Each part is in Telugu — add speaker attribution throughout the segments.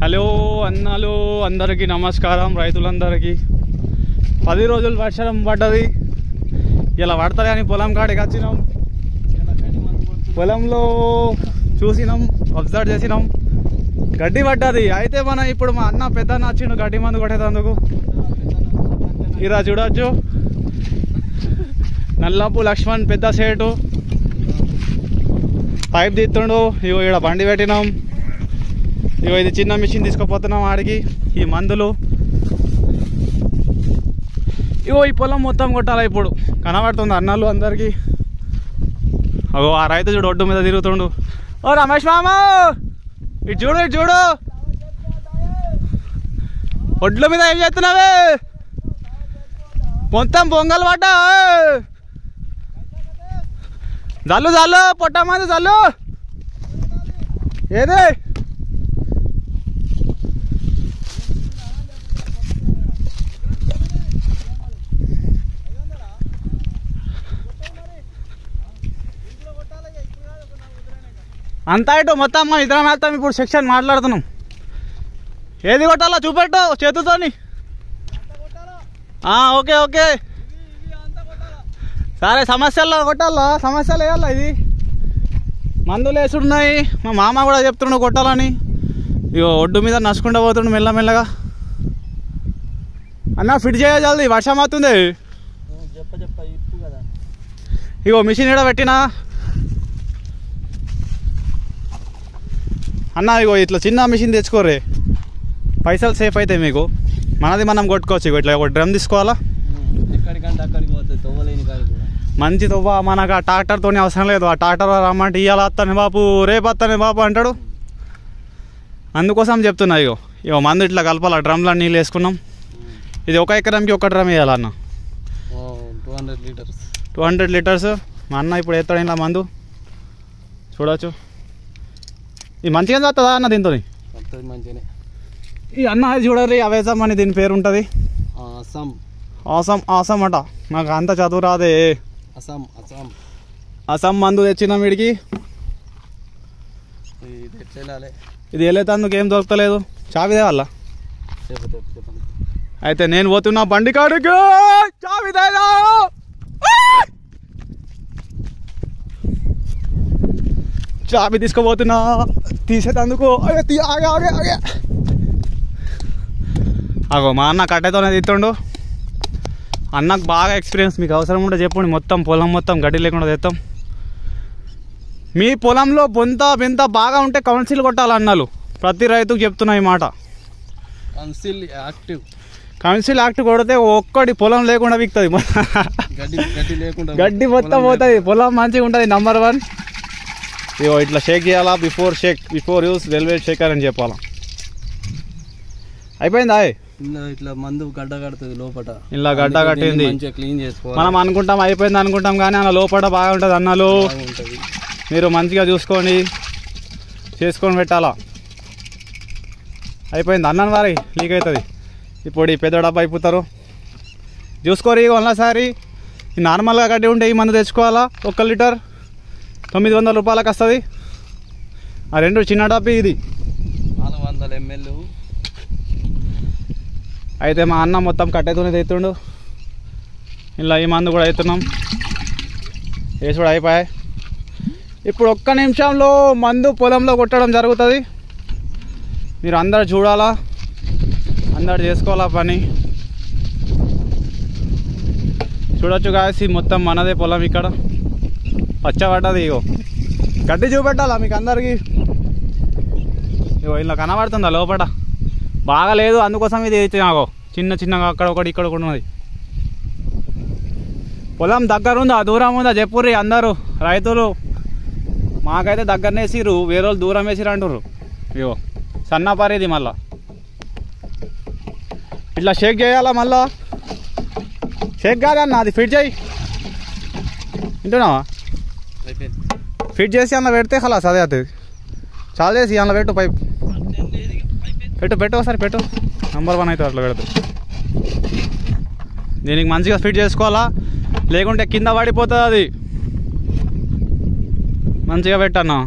Speaker 1: హలో అన్నలు అందరికీ నమస్కారం. రైతులందరికీ 10 రోజులు వర్షం పడ్డది. ఇలా పడతాయి అని పొలం కాడికి వచ్చినాం. పొలంలో చూసినాం, అబ్జర్వ్ చేసినాం, గడ్డి పడ్డది. అయితే మనం ఇప్పుడు మా అన్న పెద్ద నచ్చిండు గడ్డి మందు కొట్టేందుకు. ఇలా చూడవచ్చు, నల్లపు లక్ష్మణ్ పెద్ద సేటు పైప్ తీస్తుండు. ఇగో ఇక్కడ బండి పెట్టినాం. ఇగో ఇది చిన్న మిషన్ తీసుకుపోతున్నాం ఆడికి. ఈ మందులు ఇగో ఈ పొలం మొత్తం కొట్టాలి. ఇప్పుడు కనబడుతుంది అన్నలు అందరికీ. అగో ఆ రైతు చూడు ఒడ్డు మీద తిరుగుతుండు. ఓ రమేష్ మామ, ఇటు చూడు, ఇటు చూడు, ఒడ్ల మీద ఏం చేస్తున్నావే? మొత్తం పొంగల్ పడ్డా. జల్లు జల్లు పొట్ట మంది జల్లు. ఏదే అంతా ఇటు మొత్తం మా ఇద్దరం వెళ్తాం. ఇప్పుడు సెక్షన్ మాట్లాడుతున్నాం. ఏది కొట్టాలో చూపెట్టు చేతుతోని. ఓకే ఓకే సరే. సమస్యల్లో కొట్టాలా, సమస్యలు వేయాలా. ఇది మందులు వేసుడున్నాయి. మా మామ కూడా చెప్తున్నాడు కొట్టాలని. ఇగో ఒడ్డు మీద నడుచుకుంటూ పోతుండు మెల్లమెల్లగా. అన్న ఫిట్ చేయజల్ది, వర్షం అవుతుంది. ఇగో మిషన్ ఇక్కడ పెట్టినా అన్న. ఇగో ఇట్లా చిన్న మిషన్ తెచ్చుకోరే, పైసలు సేఫ్ అవుతాయి మీకు. మనది మనం కొట్టుకోవచ్చు. ఇగో ఇట్లా ఒక డ్రమ్ తీసుకోవాలా. మంచి తవ్వ. మనకు ఆ ట్రాక్టర్తో అవసరం లేదు. ఆ ట్రాక్టర్ రమ్మంటే ఇవాళ వస్తాను బాపు, రేపు వస్తాను బాపు అంటాడు. అందుకోసం చెప్తున్నా. ఇగో మందు ఇట్లా కలపాలి. డ్రమ్లో నీళ్ళు వేసుకున్నాం. ఇది 1 ఎకరంకి 1 డ్రమ్ వేయాలన్న. 200 లీటర్స్. మా అన్న ఇప్పుడు వేస్తాడు ఇలా మందు. చూడవచ్చు. ఇది మంచిగా వస్తుందా అన్న దీంతో?
Speaker 2: మంచిగానే.
Speaker 1: ఈ అన్న చూడరు, అవేసం అని దీని పేరు ఉంటుంది. ఆసం అట. నాకు అంత చదువు రాదే. అసం మందు తెచ్చినాం వీడికి. ఇది వెళ్ళేందుకు ఏం దొరకలేదు. చావిదే వల్ల. అయితే నేను పోతున్నా బండి కాడికి. చావిదేదా చావి తీసుకుపోతున్నా తీసేటందుకు. అగో మా అన్న కట్టెతోనే తీస్తుండు. అన్నకు బాగా ఎక్స్పీరియన్స్. మీకు అవసరం ఉంటే చెప్పండి. మొత్తం పొలం మొత్తం గడ్డి లేకుండా తెస్తాం. మీ పొలంలో బెంత బాగా ఉంటే కౌన్సిల్ కొట్టాలి అన్నలు. ప్రతి రైతుకు చెప్తున్నా ఈ మాట. కౌన్సిల్ యాక్టివ్ కొడితే ఒక్కడి పొలం లేకుండా విక్తుంది. గడ్డి మొత్తం పోతుంది. పొలం మంచిగా ఉంటుంది. నంబర్ 1. ఇగో ఇట్లా షేక్ చేయాలా. బిఫోర్ యూస్ రైల్వే షేకర్ అని చెప్పాలా. అయిపోయిందా?
Speaker 2: ఇట్లా మందు గడ్డ కడుతుంది లోపల.
Speaker 1: ఇలా గడ్డ కట్టింది.
Speaker 2: క్లీన్ చేసుకోవాలి.
Speaker 1: మనం అనుకుంటాం అయిపోయింది అనుకుంటాం, కానీ అలా లోపల బాగా ఉంటుంది అన్నలు. మీరు మంచిగా చూసుకొని చేసుకొని పెట్టాలా. అయిపోయింది అన్నాను వారి లీక్ అవుతుంది. ఇప్పుడు ఈ పెద్ద డబ్బా అయిపోతారు. చూసుకోరు. ఒక్కసారి నార్మల్గా గడ్డి ఉంటే ఈ మందు తెచ్చుకోవాలా. 1 లీటర్ 900 రూపాయలకు వస్తుంది. ఆ 2 చిన్న డబ్బి. ఇది
Speaker 2: 400 ml.
Speaker 1: అయితే మా అన్న మొత్తం కట్టెతోనే తెస్తుండు. ఇలా ఈ మందు కూడా అవుతున్నాం. వేసి కూడా అయిపోయాయి. ఇప్పుడు 1 నిమిషంలో మందు పొలంలో కొట్టడం జరుగుతుంది. మీరు అందరు చూడాలా, అందరు చేసుకోవాలా పని. చూడొచ్చు గాయస్, మొత్తం మనదే పొలం. ఇక్కడ పచ్చబడ్డది. గడ్డి చూపెట్టాలా మీకు అందరికీ. ఇలా కనబడుతుందా లోపల? బాగా లేదు, అందుకోసం ఇది నాకు చిన్న చిన్నగా అక్కడ ఒకటి ఇక్కడ ఒకటి ఉన్నది. పొలం దగ్గర ఉందా దూరం ఉందా చెప్పుర్రి అందరూ రైతులు. మాకైతే దగ్గరనే వేసిర్రు, వేరే వాళ్ళు దూరం వేసిర్రు అంటుర్రు. సన్నపారేది మళ్ళా ఇట్లా షేక్ చేయాలా. మళ్ళా షేక్ కాదన్న, అది ఫిట్ చేయి. వింటున్నావా? ఫిట్ చేసి అందులో పెడితే ఖలాస్ అదే అవుతుంది. చాలా చేసి అందులో పెట్టు. పైప్ పెట్టు ఒకసారి పెట్టు. నంబర్ 1 అయితే అట్లా పెడతావు. దీనికి మంచిగా ఫిట్ చేసుకోవాలా, లేకుంటే కింద పడిపోతుంది అది. మంచిగా పెట్టన్నా.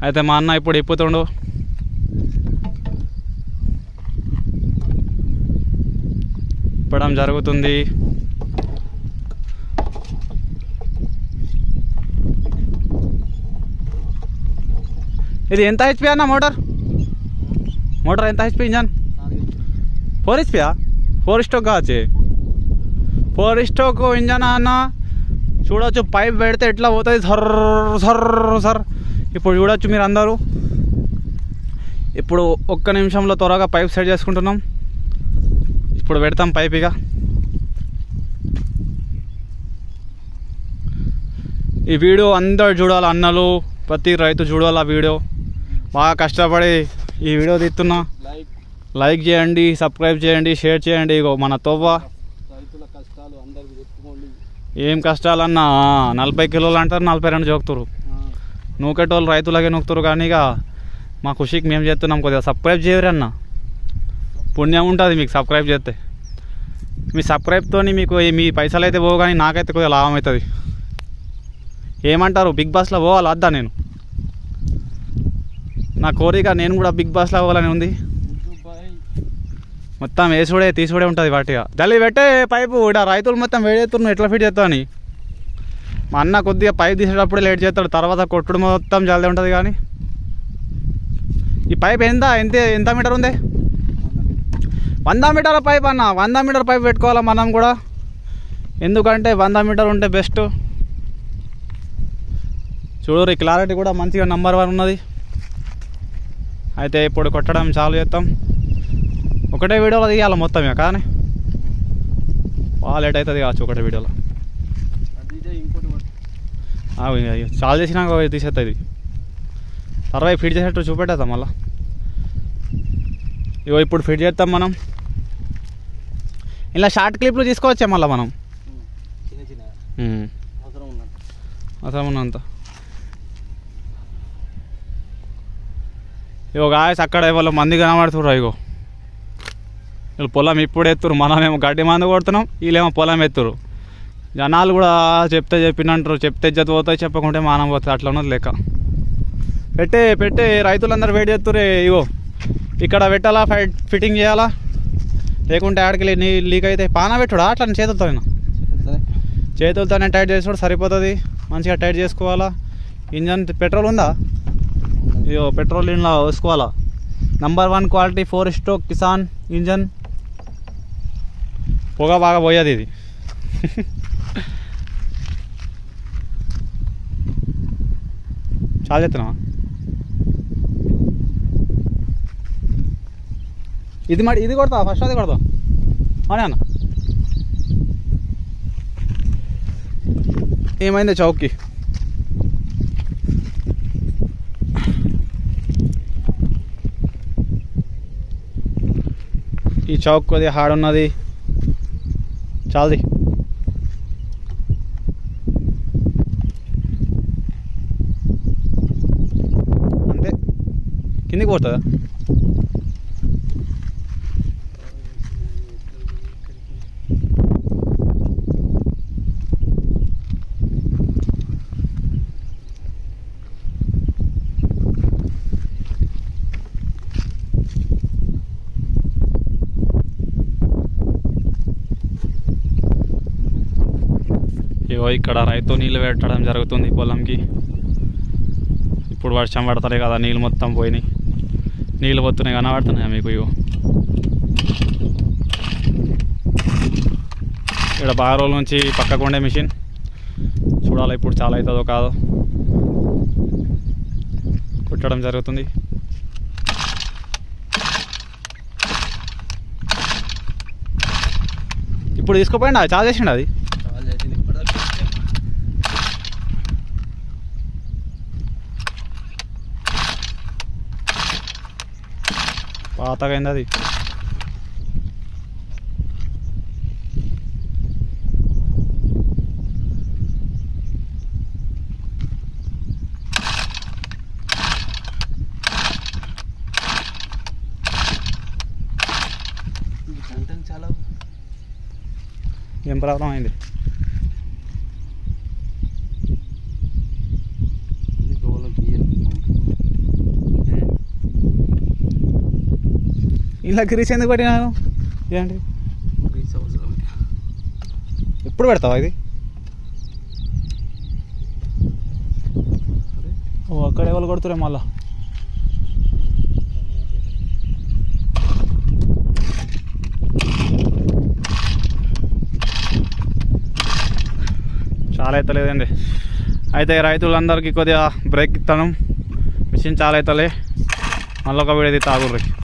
Speaker 1: అయితే మా అన్న ఇప్పుడు ఇప్పుతుండు. తిప్పడం జరుగుతుంది. ఇది ఎంత హెచ్పి అన్న మోటార్ ఎంత హెచ్పి ఇంజన్? 4 హెచ్పియా? 4 స్టోక్ కావచ్చు. 4 స్టోక్ ఇంజన్ అన్న. చూడవచ్చు పైప్ పెడితే ఎట్లా పోతుంది సర్ సర్ సర్. ఇప్పుడు చూడవచ్చు మీరు అందరూ. ఇప్పుడు ఒక్క నిమిషంలో త్వరగా పైప్ సెట్ చేసుకుంటున్నాం. ఇప్పుడు పెడతాం పైప్. ఇక ఈ వీడియో అందరు చూడాలి, అన్నలు ప్రతి రైతు చూడాలి. ఆ వీడియో బాగా కష్టపడి ఈ వీడియో తీస్తున్నా. లైక్ చేయండి, సబ్స్క్రైబ్ చేయండి, షేర్ చేయండి. ఇగో మన తోవ
Speaker 2: రైతుల కష్టాలు అందరికి చెప్పుకోండి.
Speaker 1: ఏం కష్టాలన్నా 40 కిలోలు అంటారు, 42 చూపుతారు. నూకేటోళ్ళు రైతులకే నూకుతారు. కానీ ఇక మా ఖుషికి మేము చేస్తున్నాం. కొద్దిగా సబ్స్క్రైబ్ చేయరు అన్న, పుణ్యం ఉంటుంది మీకు సబ్స్క్రైబ్ చేస్తే. మీ సబ్స్క్రైబ్తో మీకు మీ పైసలు అయితే పోవు, కానీ నాకైతే కొద్దిగా లాభం అవుతుంది. ఏమంటారు, బిగ్ బాస్లో పోవాలి వద్దా? నేను నా కోరిక నేను కూడా బిగ్ బాస్లో పోవాలని ఉంది. మొత్తం వేసుడే తీసుడే ఉంటుంది వాటిగా. జల్లి పెట్టే పైపు. ఇక్కడ రైతులు మొత్తం వేడేస్తున్నావు, ఎట్లా ఫిట్ చేస్తావు అని. మా అన్న కొద్దిగా పైప్ తీసేటప్పుడే లేట్ చేస్తాడు, తర్వాత కొట్టుడు మొత్తం జల్దీ ఉంటుంది. కానీ ఈ పైప్ ఎంత మీటర్ ఉంది? 100 మీటర్ల పైప్ అన్న. 100 మీటర్ పైప్ పెట్టుకోవాలి మనం కూడా, ఎందుకంటే 100 మీటర్ ఉంటే బెస్ట్. చూడరు, క్లారిటీ కూడా మంచిగా నంబర్ 1 ఉన్నది. అయితే ఇప్పుడు కొట్టడం చాలు చేస్తాం. ఒకటే వీడియోలో తీయాలి మొత్తం. ఇక కానీ బాగా లేట్ అవుతుంది కావచ్చు ఒకటే వీడియోలో. చాలా చేసినాక తీసేస్తుంది. తర్వాత ఫిట్ చేసేట్టు చూపెట్టేద్దాం మళ్ళీ. ఇగో ఇప్పుడు ఫిట్ చేస్తాం మనం. ఇలా షార్ట్ క్లిప్లు తీసుకోవచ్చే మళ్ళీ మనం అవసరం ఉన్నంత. ఇగో గాయస్ అక్కడ ఇవాళ మంది కనబడుతుర్రు. ఇగో వీళ్ళు పొలం ఇప్పుడు ఎత్తురు, మనమేమో గడ్డి మందు కొడుతున్నాం, వీళ్ళేమో పొలం ఎత్తురు. జనాలు కూడా చెప్తే చెప్పినంటారు, చెప్తే ఇజ్జత్ పోతాయి, చెప్పకుంటే మానం పోతుంది. అట్లా ఉన్నది లెక్క. పెట్టే రైతులందరూ వెయిట్ చేస్తురే. ఇగో ఇక్కడ పెట్టాలా, ఫిట్టింగ్ చేయాలా, లేకుంటే ఆడికి లీక్ అయితే పానా పెట్టుడా అట్లా చేతులతోనే టైట్ చేసుడు సరిపోతుంది. మంచిగా టైట్ చేసుకోవాలా. ఇంజన్ పెట్రోల్ ఉందా? ఇగో పెట్రోల్ ఇంట్లో వేసుకోవాలా. Number 1 quality 4 stroke Kisan engine. పొగ బాగా పోయేది ఇది. చాలా చెప్తున్నావా? ఇది కొడతావా ఫస్ట్? అది కొడతావు అవునా అన్న? ఏమైంది చౌక్కి? ఈ చౌక్ కొద్దిగా హార్డ్ ఉన్నది. చాలది. అంతే, కిందికి పోతుందా? ఇక్కడ రైతు నీళ్ళు పెట్టడం జరుగుతుంది పొలంకి. ఇప్పుడు వర్షం పడతాయి కదా, నీళ్ళు మొత్తం పోయినాయి. నీళ్ళు పోతున్నాయి కనబడుతున్నాయి మీకు. ఇగో ఇక్కడ బాగా రోజుల నుంచి పక్కకు ఉండే మిషన్ చూడాలి ఇప్పుడు చాలా అవుతుందో కాదో. కుట్టడం జరుగుతుంది. ఇప్పుడు తీసుకుపోయింది, అది చాలా చేసిండు. అది పాతగా అయింది అది.
Speaker 2: చాలా
Speaker 1: ఏం ప్రాబ్లం అయింది? ఇలా గ్రీస్ ఎందుకు పట్టినాను? ఏంటి
Speaker 2: గ్రీస్ అవసరం?
Speaker 1: ఇప్పుడు పెడతావా ఇది? ఓ అక్కడ ఎవరు కొడుతురే మళ్ళా. చాలా అయితే లేదండి. అయితే రైతులందరికీ కొద్దిగా బ్రేక్ ఇస్తాను. మిషన్ చాలా అవుతలే. మళ్ళీ ఒక వీడియో తాగుర్రి.